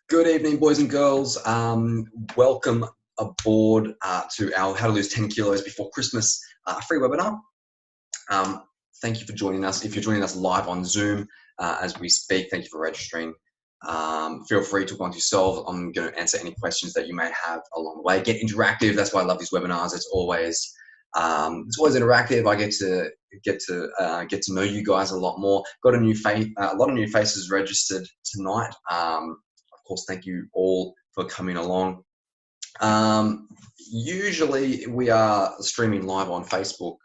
Good evening, boys and girls. Welcome aboard to our How to Lose 10 Kilos Before Christmas free webinar. Thank you for joining us. If you're joining us live on Zoom as we speak, thank you for registering. Feel free to want yourself. I'm going to answer any questions that you may have along the way. Get interactive. That's why I love these webinars. It's always interactive. I get to know you guys a lot more. Got a lot of new faces registered tonight. Of course, thank you all for coming along. Usually we are streaming live on Facebook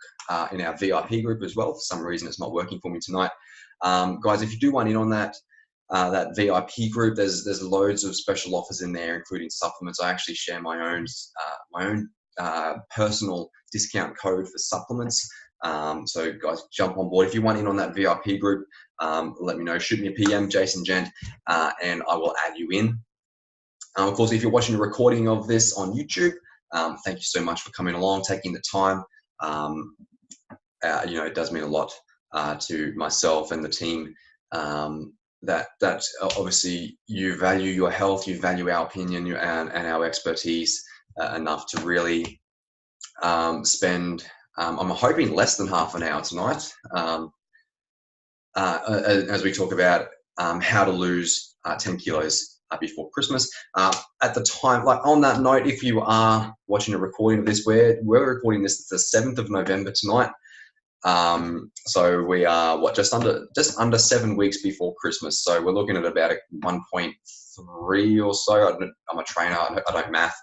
in our VIP group as well. For some reason, it's not working for me tonight. Guys, if you do want in on that VIP group, there's loads of special offers in there, including supplements. I actually share my own personal discount code for supplements. So guys, jump on board. If you want in on that VIP group, let me know. Shoot me a PM, Jason Gent, and I will add you in. Of course, if you're watching a recording of this on YouTube, thank you so much for coming along, taking the time. It does mean a lot to myself and the team that obviously you value your health, you value our opinion and our expertise enough to really spend, I'm hoping, less than half an hour tonight as we talk about how to lose 10 kilos before Christmas. At the time, like on that note, if you are watching a recording of this, we're recording this the 7th of November tonight. So we are just under 7 weeks before Christmas. So we're looking at about 1.3 or so. I'm a trainer. I don't math.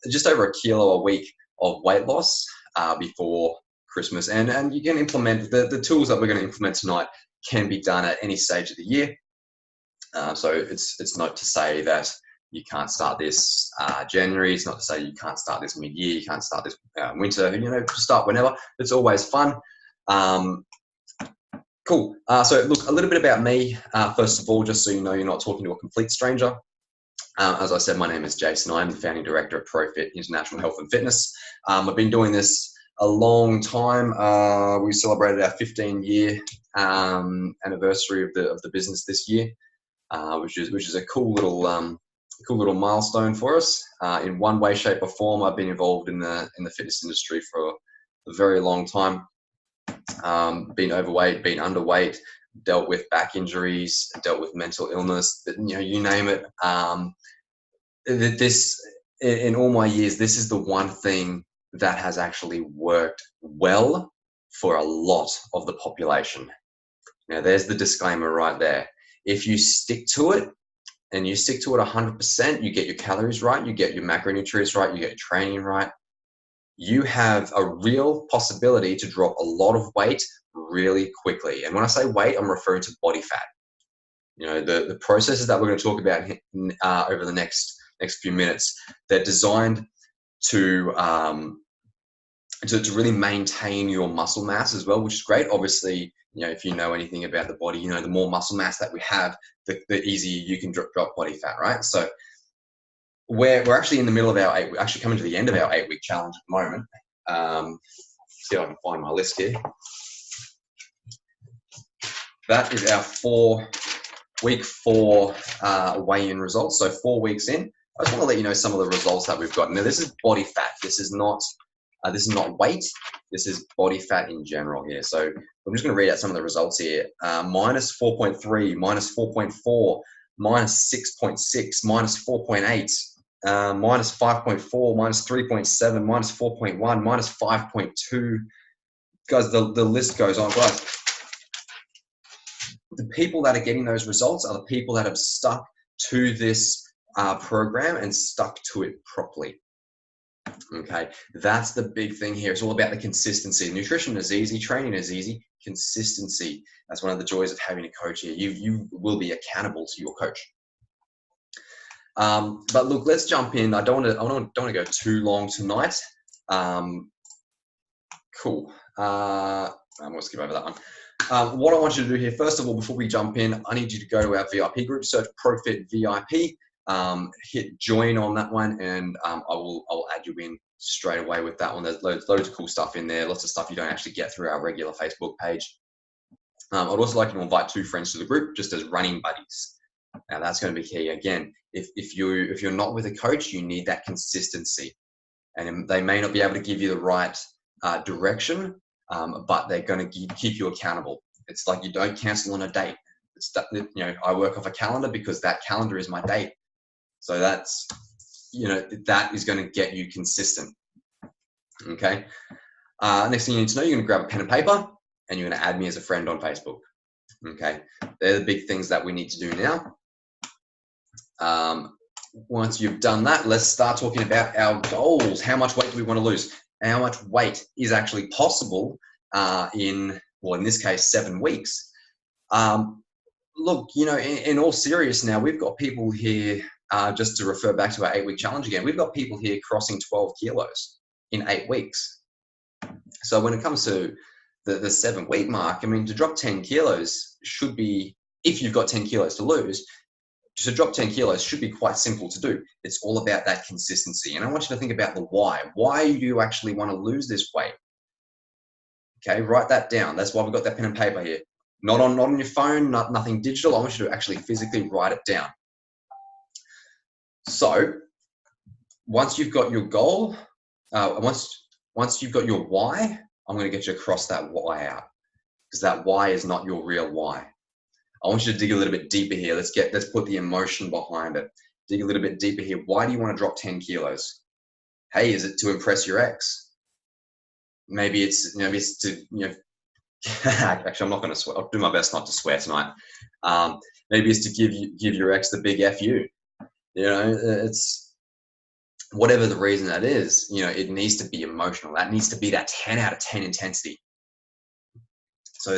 Just over 1 kilo a week of weight loss before Christmas, and you can implement the tools that we're going to implement tonight can be done at any stage of the year. So it's not to say that you can't start this January. It's not to say you can't start this mid-year. You can't start this winter. Start whenever. It's always fun. Cool. So look, a little bit about me. First of all, just so you know, you're not talking to a complete stranger. As I said, my name is Jason. I'm the founding director of ProFit International Health and Fitness. I've been doing this a long time. We celebrated our 15-year anniversary of the business this year, which is a cool little milestone for us. In one way, shape, or form, I've been involved in the fitness industry for a very long time. Been overweight, been underweight, dealt with back injuries, dealt with mental illness. You name it. In all my years, this is the one thing that has actually worked well for a lot of the population. Now, there's the disclaimer right there. If you stick to it, and you stick to it 100%, you get your calories right, you get your macronutrients right, you get your training right, you have a real possibility to drop a lot of weight really quickly. And when I say weight, I'm referring to body fat. The processes that we're going to talk about over the next few minutes, they're designed to really maintain your muscle mass as well, which is great. Obviously, if you know anything about the body, the more muscle mass that we have, the easier you can drop body fat, right? So we're actually in the middle of we're actually coming to the end of our 8-week challenge at the moment. See if I can find my list here. That is our week 4 weigh-in results. So 4 weeks in, I just want to let you know some of the results that we've got. Now, this is body fat. This is not weight. This is body fat in general here. So I'm just going to read out some of the results here. Minus 4.3, minus 4.4, minus 6.6, minus 4.8, minus 5.4, minus 3.7, minus 4.1, minus 5.2. Guys, the list goes on. Guys, the people that are getting those results are the people that have stuck to this program and stuck to it properly. Okay, that's the big thing here. It's all about the consistency. Nutrition is easy, training is easy, consistency. That's one of the joys of having a coach here. You will be accountable to your coach. But look, let's jump in. I don't want to go too long tonight. Cool. I'm going to skip over that one. What I want you to do here, first of all, before we jump in, I need you to go to our VIP group, search ProFit VIP. Hit join on that one, and I'll add you in straight away with that one. There's loads of cool stuff in there, lots of stuff you don't actually get through our regular Facebook page. I'd also like to invite 2 friends to the group just as running buddies. Now that's going to be key. Again, if you're not with a coach, you need that consistency, and they may not be able to give you the right direction, but they're going to keep you accountable. It's like you don't cancel on a date. It's that, you know, I work off a calendar because that calendar is my date. So that's, you know, that is going to get you consistent. Okay. Next thing you need to know, you're going to grab a pen and paper and you're going to add me as a friend on Facebook. Okay. They're the big things that we need to do now. Once you've done that, let's start talking about our goals. How much weight do we want to lose? How much weight is actually possible in this case, 7 weeks. Look, you know, in all seriousness now, we've got people here, just to refer back to our 8-week challenge again, we've got people here crossing 12 kilos in 8 weeks. So when it comes to the 7-week mark, I mean, to drop 10 kilos should be, if you've got 10 kilos to lose, to drop 10 kilos should be quite simple to do. It's all about that consistency. And I want you to think about the why. Why do you actually want to lose this weight? Okay, write that down. That's why we've got that pen and paper here. Not on your phone, nothing digital. I want you to actually physically write it down. So once you've got your goal, once you've got your why, I'm going to get you across that why out, because that why is not your real why. I want you to dig a little bit deeper here. Let's put the emotion behind it. Dig a little bit deeper here. Why do you want to drop 10 kilos? Hey, is it to impress your ex? Maybe it's to, you know, actually, I'm not going to swear. I'll do my best not to swear tonight. Maybe it's to give your ex the big F you. You know, it's whatever the reason that is. You know, it needs to be emotional. That needs to be that 10 out of 10 intensity. So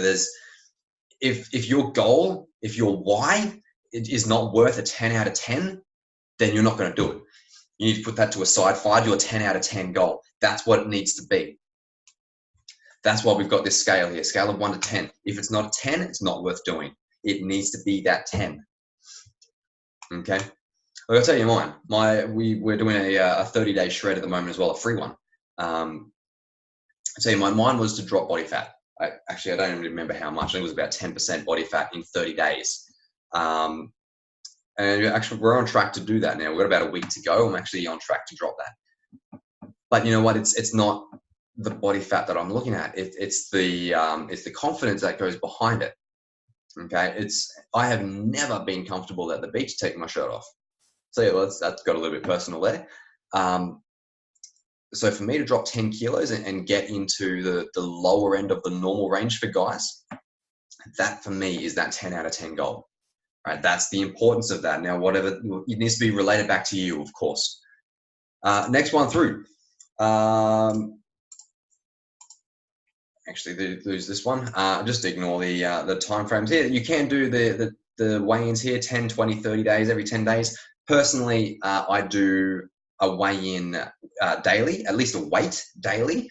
if your goal, if your why is not worth a 10 out of 10, then you're not going to do it. You need to put that to a side. Find your 10 out of 10 goal. That's what it needs to be. That's why we've got this scale here, scale of 1 to 10. If it's not a 10, it's not worth doing. It needs to be that 10. Okay. I'll tell you mine. We're doing a 30-day shred at the moment as well, a free one. I'll tell you mine was to drop body fat. I don't even remember how much. I think it was about 10% body fat in 30 days. And actually, we're on track to do that now. We've got about a week to go. I'm actually on track to drop that. But you know what? It's not the body fat that I'm looking at. It's the confidence that goes behind it. Okay, I have never been comfortable at the beach taking my shirt off. So yeah, that's got a little bit personal there. So for me to drop 10 kilos and get into the lower end of the normal range for guys, that for me is that 10 out of 10 goal. Right, that's the importance of that. Now, whatever, it needs to be related back to you, of course. Next one through. Actually, lose this one. Just ignore the time frames here. You can do the weigh-ins here, 10, 20, 30 days, every 10 days. Personally, I do a weigh-in daily, at least a weight daily.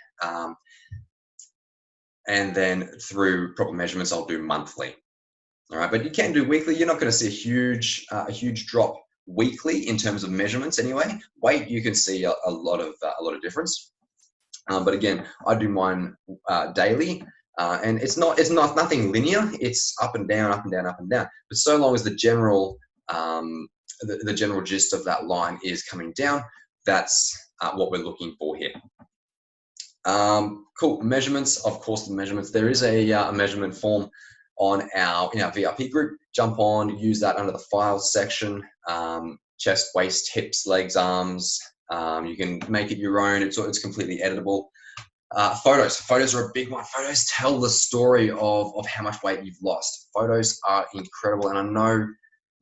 And then through proper measurements, I'll do monthly. All right, but you can do weekly. You're not going to see a huge drop weekly in terms of measurements anyway. Weight, you can see a lot of difference. But again, I do mine daily, and it's nothing linear. It's up and down, up and down, up and down. But so long as the general the general gist of that line is coming down, that's what we're looking for here. Cool. Measurements, of course, the measurements. There is a measurement form in our VIP group. Jump on, use that under the files section. Chest, waist, hips, legs, arms. You can make it your own. It's completely editable. Photos are a big one. Photos tell the story of how much weight you've lost. Photos are incredible, and I know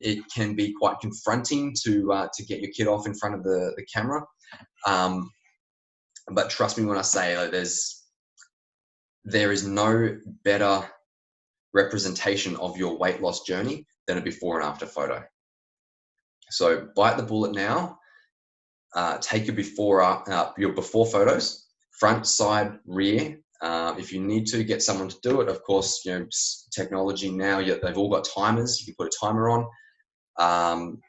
it can be quite confronting to get your kid off in front of the camera. But trust me when I say there is no better representation of your weight loss journey than a before and after photo. So bite the bullet now. Take your before photos, front, side, rear. If you need to get someone to do it, of course, you know, technology now, they've all got timers. You can put a timer on,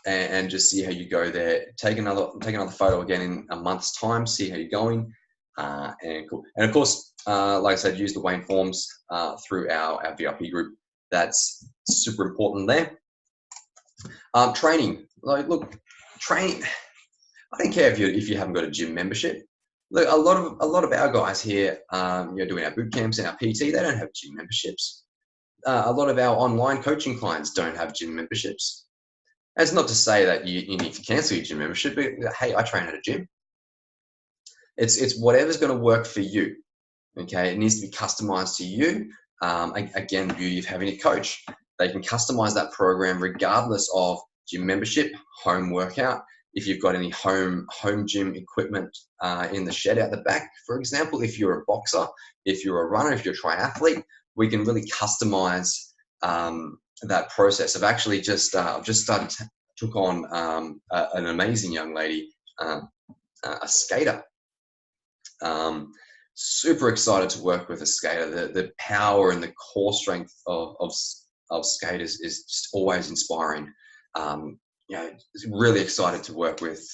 and just see how you go there. Take another photo again in a month's time. See how you're going, and cool. And of course, like I said, use the weigh-in forms through our VIP group. That's super important there. Training, like look, train. I don't care if you haven't got a gym membership. Look, a lot of our guys here, doing our boot camps and our PT, they don't have gym memberships. A lot of our online coaching clients don't have gym memberships. That's not to say that you need to cancel your gym membership, but hey, I train at a gym. It's whatever's going to work for you. Okay, it needs to be customized to you. Again, the beauty of having a coach, they can customize that program regardless of gym membership, home workout. If you've got any home gym equipment in the shed out the back, for example, if you're a boxer, if you're a runner, if you're a triathlete, we can really customize that process. I've actually just took on an amazing young lady, a skater. Super excited to work with a skater. The power and the core strength of skaters is just always inspiring. Really excited to work with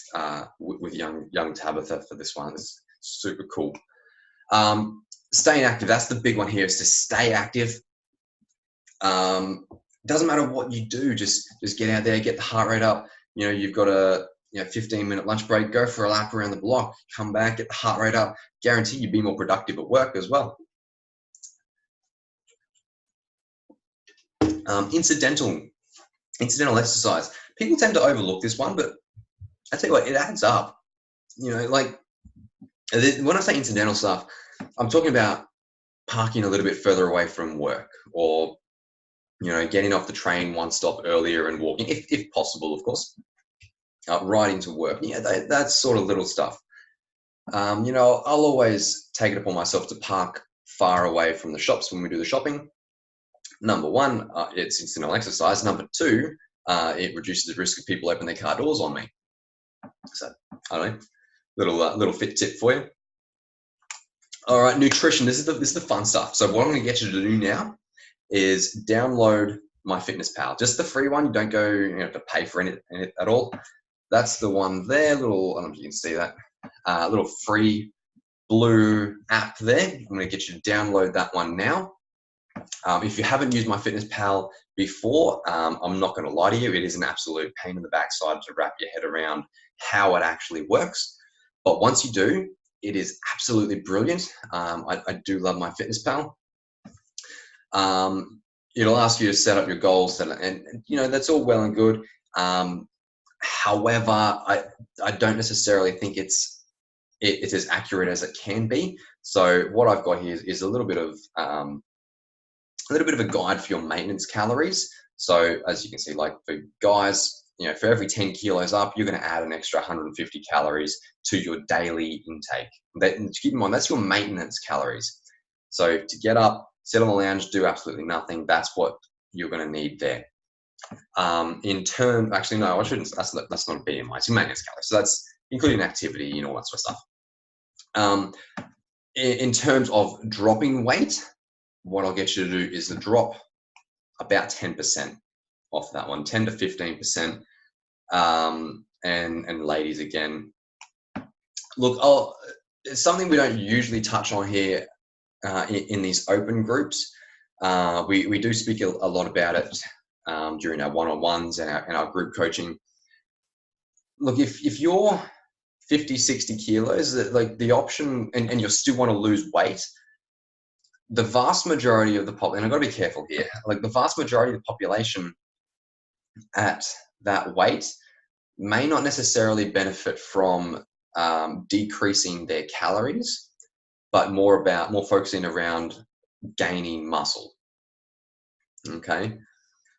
young Tabitha for this one. It's super cool. Staying active, that's the big one here, is to stay active. Doesn't matter what you do, just get out there, get the heart rate up. You've got a 15-minute lunch break, go for a lap around the block, come back, get the heart rate up. Guarantee you'll be more productive at work as well. Incidental exercise. People tend to overlook this one, but I tell you what, it adds up. Like when I say incidental stuff, I'm talking about parking a little bit further away from work, or getting off the train one stop earlier and walking, if possible, of course. Riding to work, that's sort of little stuff. I'll always take it upon myself to park far away from the shops when we do the shopping. Number one, it's incidental exercise. Number two, it reduces the risk of people opening their car doors on me. So, I don't know, little fit tip for you. All right, nutrition. This is the fun stuff. So what I'm going to get you to do now is download MyFitnessPal. Just the free one. You don't have to pay for it at all. That's the one there. I don't know if you can see that. Little free blue app there. I'm going to get you to download that one now. If you haven't used MyFitnessPal before, I'm not going to lie to you. It is an absolute pain in the backside to wrap your head around how it actually works. But once you do, it is absolutely brilliant. I do love MyFitnessPal. It'll ask you to set up your goals, and that's all well and good. However, I don't necessarily think it's as accurate as it can be. So what I've got here is a little bit of a guide for your maintenance calories. So as you can see, like for guys, for every 10 kilos up, you're going to add an extra 150 calories to your daily intake. Keep in mind, that's your maintenance calories. So to get up, sit on the lounge, do absolutely nothing, that's what you're going to need there. Actually, no, I shouldn't. That's not a BMI. It's your maintenance calories. So that's including activity, all that sort of stuff. In terms of dropping weight, what I'll get you to do is to drop about 10% off that one, 10 to 15%. And ladies, again, look, it's something we don't usually touch on here in these open groups. We do speak a lot about it during our one-on-ones and our group coaching. Look, if you're 50, 60 kilos, like the option, and you still want to lose weight, the vast majority of the population, and I've got to be careful here, like the vast majority of the population at that weight may not necessarily benefit from decreasing their calories, but more focusing around gaining muscle. Okay,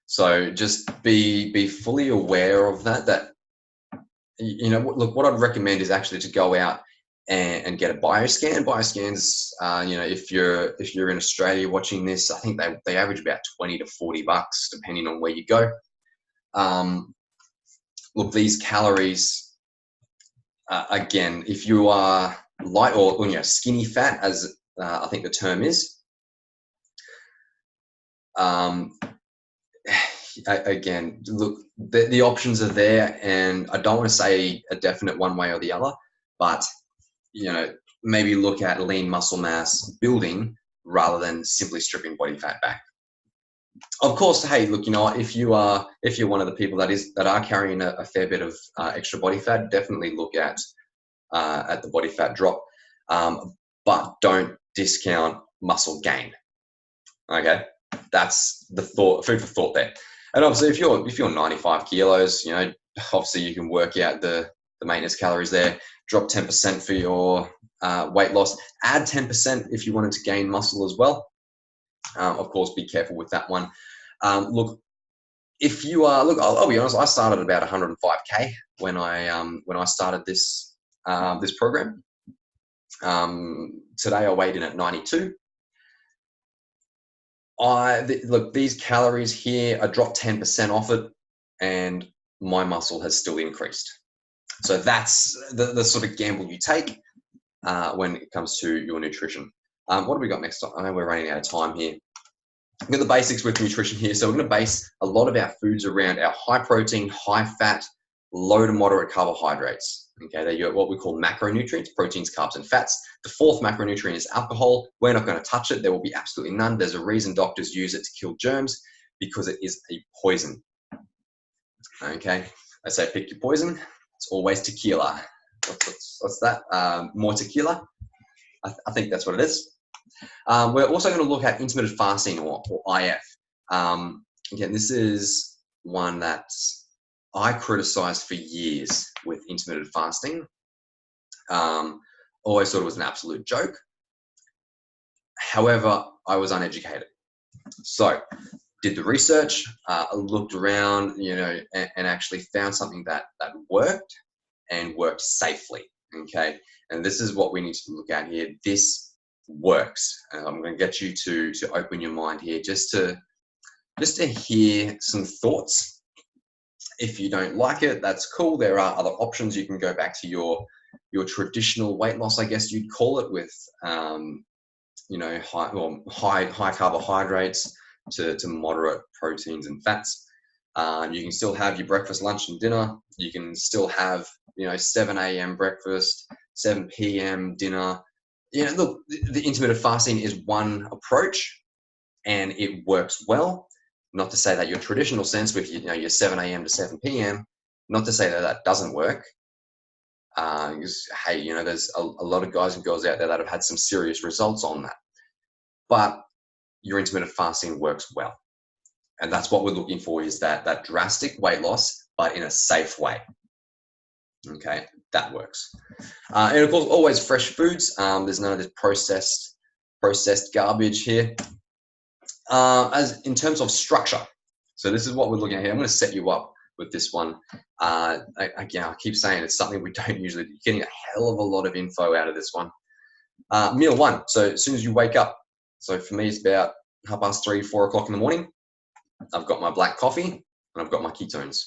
so just be fully aware of that look, what I'd recommend is actually to go out and get a bioscan. Bioscans, if you're in Australia watching this, I think they average about $20 to $40 depending on where you go. Look, these calories, again, if you are light or skinny fat, as I think the term is, again, look, the options are there, and I don't want to say a definite one way or the other, but maybe look at lean muscle mass building rather than simply stripping body fat back. Of course, hey, look, you know what, if you're one of the people that are carrying a fair bit of extra body fat, definitely look at the body fat drop, but don't discount muscle gain. Okay, that's the thought, food for thought there. And obviously, if you're 95 kilos, you know, obviously you can work out the maintenance calories there. Drop 10% for your weight loss. Add 10% if you wanted to gain muscle as well. Of course, be careful with that one. Look, if you are, look, I'll be honest. I started about 105k when I started this this program. Today I weighed in at 92. Look, these calories here, I dropped 10% off it, and my muscle has still increased. So that's the sort of gamble you take when it comes to your nutrition. What have we got next? I know we're running out of time here. We've got the basics with nutrition here. So we're going to base a lot of our foods around our high protein, high fat, low to moderate carbohydrates. Okay, they're what we call macronutrients: proteins, carbs, and fats. The fourth macronutrient is alcohol. We're not going to touch it. There will be absolutely none. There's a reason doctors use it to kill germs, because it is a poison. Okay, I say pick your poison. It's always tequila. What's that? More tequila? I think that's what it is. We're also going to look at intermittent fasting, or IF. Again, this is one that I criticized for years with intermittent fasting. Always thought it was an absolute joke. However, I was uneducated. So, did the research, looked around, you know, and actually found something that worked and worked safely. Okay, and this is what we need to look at here. This works, and I'm going to get you to open your mind here, just to hear some thoughts. If you don't like it, that's cool. There are other options. You can go back to your traditional weight loss, I guess you'd call it, with you know, high carbohydrates to moderate proteins and fats. You can still have your breakfast, lunch, and dinner. You can still have, you know, 7 a.m. breakfast, 7 p.m. dinner. You know, look, the intermittent fasting is one approach, and it works well. Not to say that your traditional sense with, you know, your 7 a.m. to 7 p.m., not to say that that doesn't work. Because, hey, you know, there's a lot of guys and girls out there that have had some serious results on that. But your intermittent fasting works well. And that's what we're looking for, is that drastic weight loss, but in a safe way. Okay, that works. And of course, always fresh foods. There's none of this processed garbage here. As in terms of structure, so this is what we're looking at here. I'm going to set you up with this one. Again, I keep saying it's something we don't usually do. You're getting a hell of a lot of info out of this one. Meal one. So as soon as you wake up, so for me, it's about 3:30, 4 o'clock in the morning. I've got my black coffee and I've got my ketones.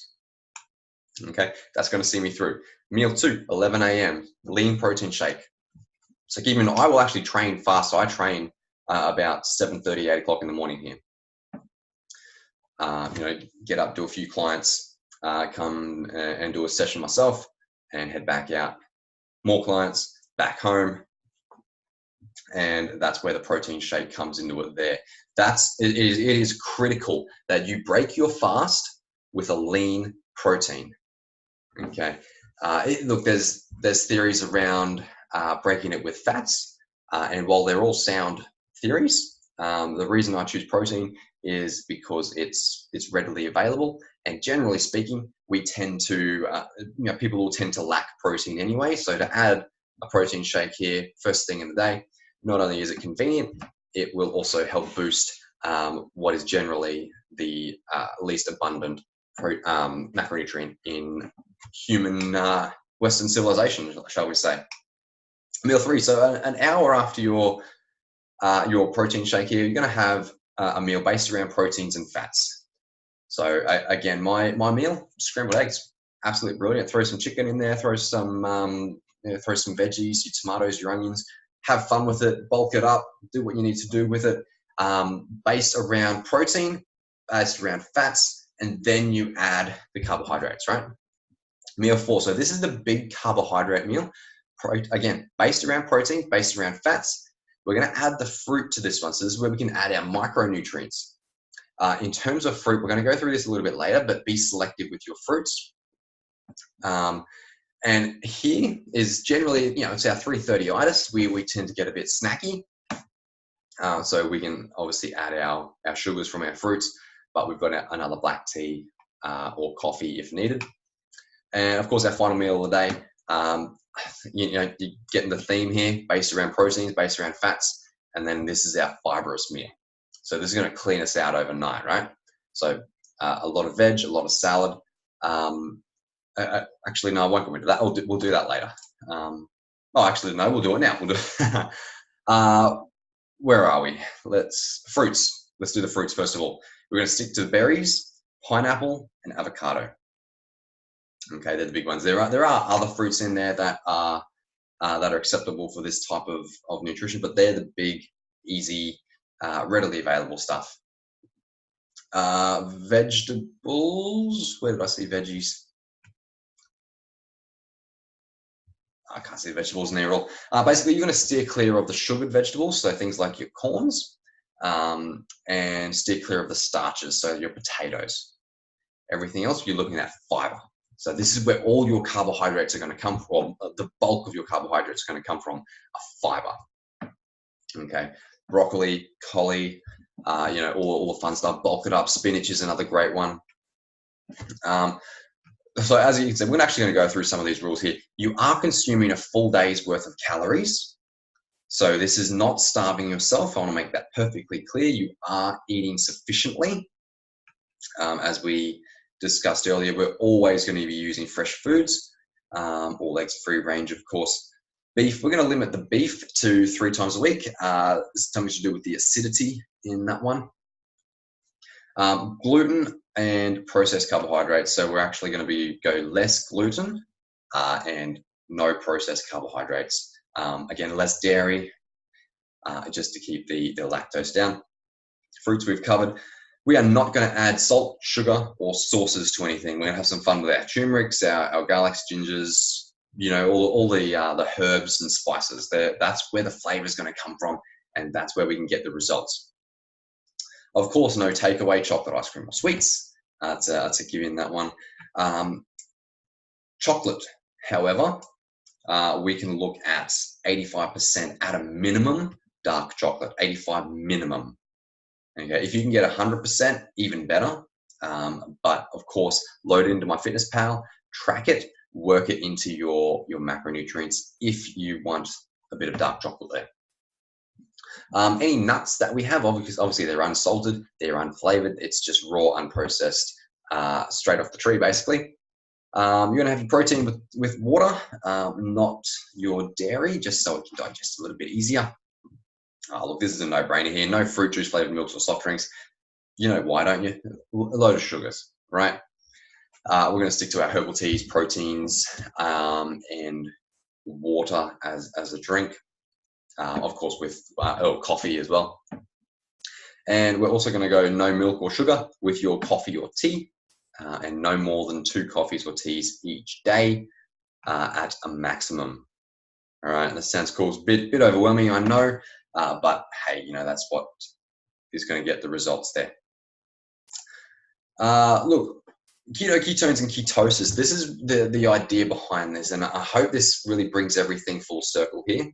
Okay, that's going to see me through. Meal 2, 11 a.m., lean protein shake. So keep in mind, I will actually train fast. So I train about 7:30, 8 o'clock in the morning here. You know, get up, do a few clients, come and do a session myself, and head back out. More clients, back home. And that's where the protein shake comes into it there. It is critical that you break your fast with a lean protein. Okay. Look, there's theories around breaking it with fats, and while they're all sound theories, the reason I choose protein is because it's readily available, and generally speaking, we tend to, you know, people will tend to lack protein anyway. So to add a protein shake here first thing in the day, not only is it convenient, it will also help boost what is generally the least abundant macronutrient in human Western civilization, shall we say. Meal 3, so an hour after your protein shake here, you're going to have a meal based around proteins and fats. So again, my meal, scrambled eggs, absolutely brilliant. Throw some chicken in there, throw some veggies, your tomatoes, your onions. Have fun with it, bulk it up, do what you need to do with it. Based around protein, based around fats, and then you add the carbohydrates, right? Meal 4, so this is the big carbohydrate meal. Again, based around protein, based around fats. We're going to add the fruit to this one. So this is where we can add our micronutrients. In terms of fruit, we're going to go through this a little bit later, but be selective with your fruits. And here is generally, it's our 330itis. We tend to get a bit snacky. So we can obviously add our sugars from our fruits, but we've got another black tea or coffee if needed. And of course, our final meal of the day, you're getting the theme here, based around proteins, based around fats, and then this is our fibrous meal. So this is going to clean us out overnight, right? So a lot of veg, a lot of salad. Actually, no, I won't go into that. We'll do that later. Actually, no, we'll do it now. We'll do where are we? Fruits. Let's do the fruits first of all. We're going to stick to berries, pineapple, and avocado. Okay, they're the big ones. There are other fruits in there that are acceptable for this type of nutrition, but they're the big, easy, readily available stuff. Vegetables. Where did I see veggies? I can't see vegetables in there at all. Basically, you're going to steer clear of the sugared vegetables, so things like your corns, and steer clear of the starches, so your potatoes. Everything else, you're looking at fiber. So this is where all your carbohydrates are going to come from. The bulk of your carbohydrates are going to come from a fiber. Okay, broccoli, collie, all the fun stuff. Bulk it up. Spinach is another great one. So as you can see, we're actually going to go through some of these rules here. You are consuming a full day's worth of calories. So this is not starving yourself. I want to make that perfectly clear. You are eating sufficiently. As we discussed earlier, we're always going to be using fresh foods, all eggs, free range, of course. Beef, we're going to limit the beef to 3 times a week. There's something to do with the acidity in that one. Gluten and processed carbohydrates. So we're actually going to go less gluten and no processed carbohydrates. Again, less dairy, just to keep the lactose down. Fruits we've covered. We are not going to add salt, sugar, or sauces to anything. We're going to have some fun with our turmerics, our garlics, gingers, all the herbs and spices. That's where the flavor is going to come from, and that's where we can get the results. Of course, no takeaway chocolate, ice cream, or sweets. That's a given, that one. Chocolate, however, we can look at 85% at a minimum dark chocolate, 85 minimum. Okay, if you can get 100%, even better. But of course, load it into MyFitnessPal, track it, work it into your macronutrients if you want a bit of dark chocolate there. Any nuts that we have, obviously they're unsalted, they're unflavored, it's just raw, unprocessed, straight off the tree, basically. You're going to have your protein with water, not your dairy, just so it can digest a little bit easier. Look, this is a no-brainer here. No fruit juice flavored milks or soft drinks. You know why, don't you? A load of sugars, right? We're going to stick to our herbal teas, proteins, and water as a drink. Of course, with coffee as well. And we're also going to go no milk or sugar with your coffee or tea, and no more than 2 coffees or teas each day at a maximum. All right, that sounds cool. It's a bit overwhelming, I know, but hey, that's what is going to get the results there. Look, ketones and ketosis, this is the idea behind this, and I hope this really brings everything full circle here.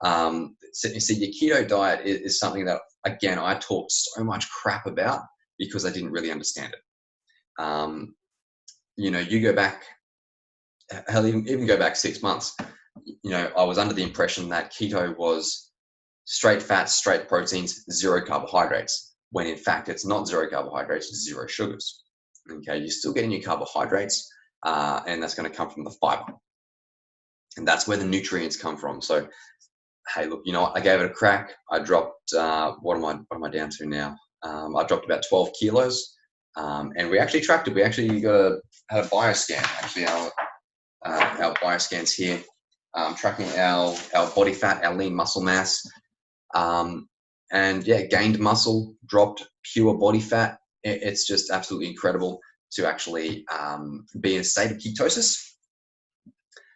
So your keto diet is something that, again, I talked so much crap about because I didn't really understand it. You go back, hell, even go back 6 months. I was under the impression that keto was straight fats, straight proteins, 0 carbohydrates, when in fact it's not 0 carbohydrates, it's 0 sugars. Okay, you're still getting your carbohydrates, and that's going to come from the fiber, and that's where the nutrients come from. So, hey, look, I gave it a crack. I dropped. What am I down to now? I dropped about 12 kilos, and we actually tracked it. We actually had a bioscan. Actually, our bioscans here, tracking our body fat, our lean muscle mass, and yeah, gained muscle, dropped pure body fat. It's just absolutely incredible to actually be in a state of ketosis.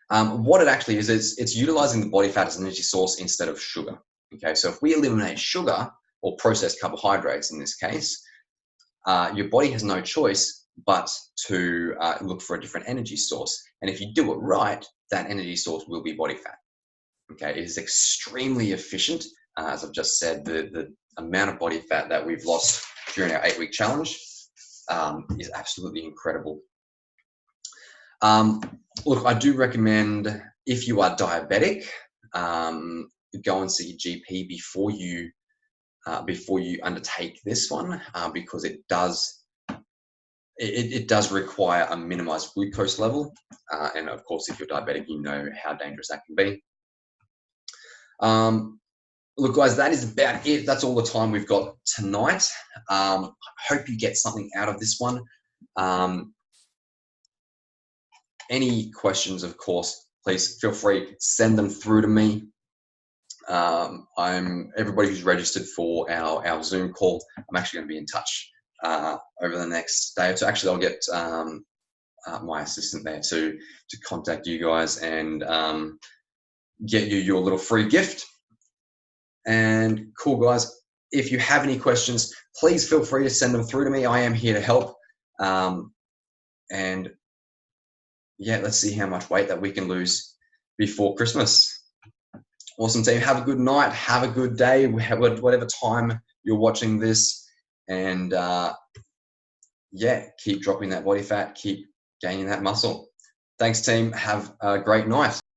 What it actually is it's utilizing the body fat as an energy source instead of sugar. Okay, so if we eliminate sugar or processed carbohydrates in this case, your body has no choice but to look for a different energy source. And if you do it right, that energy source will be body fat. Okay, it is extremely efficient. As I've just said, the amount of body fat that we've lost during our 8-week challenge is absolutely incredible. Look, I do recommend, if you are diabetic, go and see your GP before you undertake this one, because it does require a minimized glucose level, and of course, if you're diabetic, you know how dangerous that can be. Look, guys, that is about it. That's all the time we've got tonight. I hope you get something out of this one. Any questions, of course, please feel free to send them through to me. Everybody who's registered for our Zoom call, I'm actually going to be in touch over the next day or two. Actually, I'll get my assistant there to contact you guys and get you your little free gift. And cool, guys, if you have any questions, please feel free to send them through to me. I am here to help. And yeah, let's see how much weight that we can lose before Christmas. Awesome, team. Have a good night. Have a good day, whatever time you're watching this. And yeah, keep dropping that body fat. Keep gaining that muscle. Thanks, team. Have a great night.